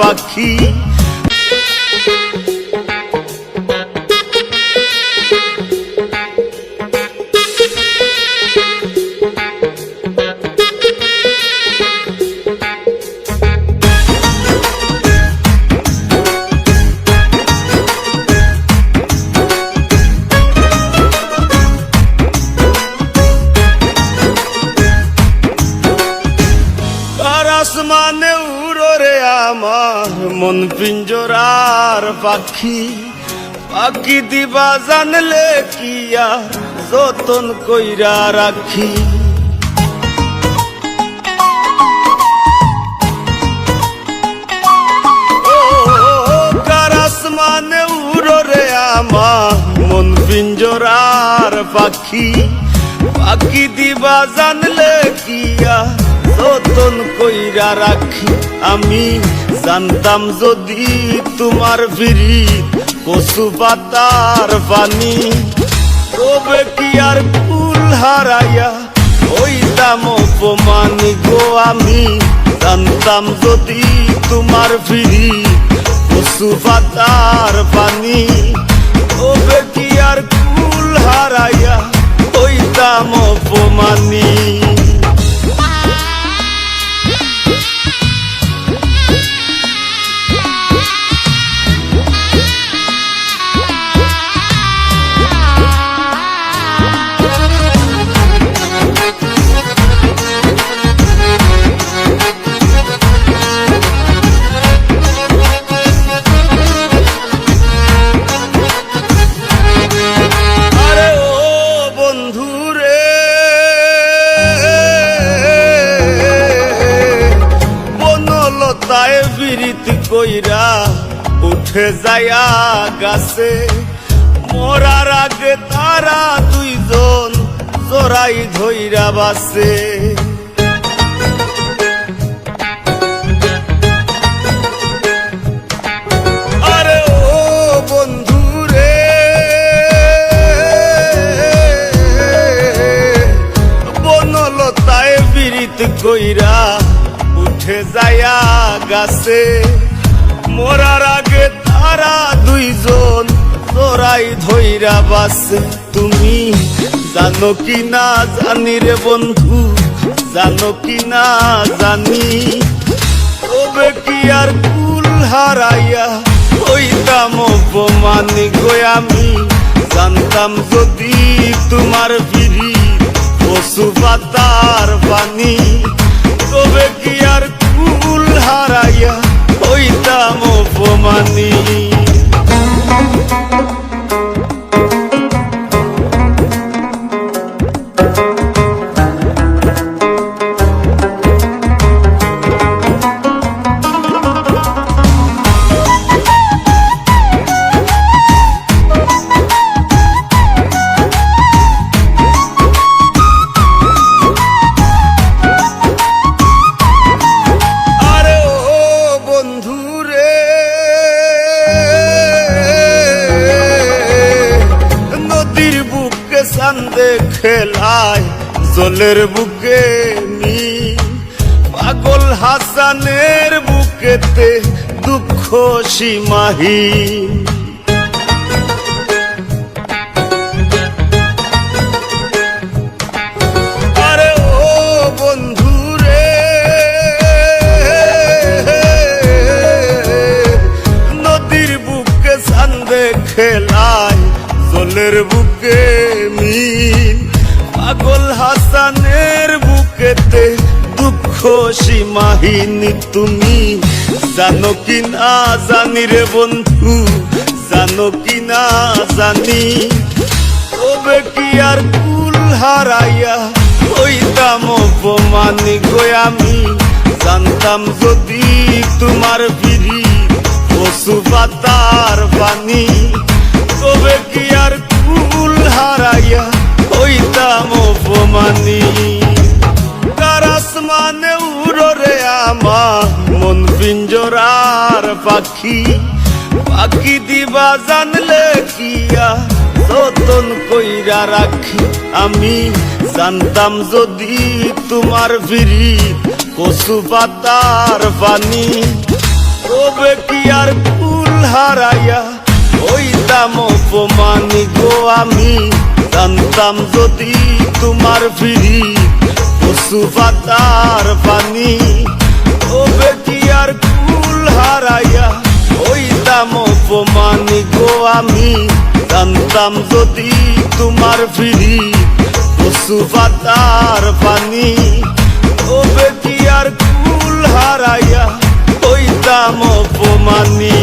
পাখি। আসমানে উড়ো রে আমার মন পিঞ্জরার পাখি, পাখি দিবা জানলে কি আর যতন কইরা রাখি। ও কার আসমানে উড়ো রে আমার মন পিঞ্জরার পাখি, পাখি দিবা জানলে কি আর যতন কইরা রাখি। আমি জানতাম যদি তোমার বিরিত কচু পাতার পানি, তবে কি আর ফুল হারাইয়া হইতাম অপমানি গো। আমি জানতাম যদি তোমার বিরিত কচু পাতার পানি, তবে কি আর ফুল হারাইয়া হইতাম অপমানি। বিরিত কইরা উঠে যায়া গাছে, মরার আগে তারা দুইজন জোড়াই ধইরা বাসে। আরে ও বন্ধু রে, বনলতায় বিরিত কইরা উঠে যায়া গাছে, মরার আগে তারা দুইজন জোড়াই ধইরা বাসে। তুমি জানো কি না জানি রে বন্ধু, জানো কি না জানি, তবে কি আর কুল হারাইয়া হইতাম অপমানি গো। আমি জানতাম যদি তোমার বিরিত কচু পাতার পানি, তবে কি আর কুল হারাইয়া হইতাম অপমানি। চান্দে খেলায় জলের বুকে নি, পাগল হাসানের বুকেতে দুঃখ সীমাহীন। আরে ও বন্ধু রে, নদীর বুকে চান্দে খেলায় জলের বুকে মিন, পাগল হাসানের বুকেতে দুঃখ সীমাহীন। তুমি জানো কি না জানি রে বন্ধু, জানো কি না জানি, তবে কি আর কুল হারাইয়া হইতাম অপমানি গো। আমি জানতাম যদি তোমার বিরিত কচু পাতার পানি, তবে কি আর কুল হারাইয়া হইতাম অপমানি। কার আসমানে উড়ো রে আমার মন পিঞ্জরার পাখি, পাখি দিবা জানলে কি আর যতন কইরা রাখি। আমি জানতাম যদি তোমার বিরিত কচু পাতার পানি, তবে কি আর কুল হারাইয়া হইতাম অপমানি গো আমি। জানতাম যদি তোমার ফিরি পশু পাতার পানি। তবে কি আর কুল হারাইয়া হইতাম অপমানি গো আমি। জানতাম যদি তোমার ফিরি পশু পাতার পানি। তবে কি আর কুল হারাইয়া হইতাম অপমানি।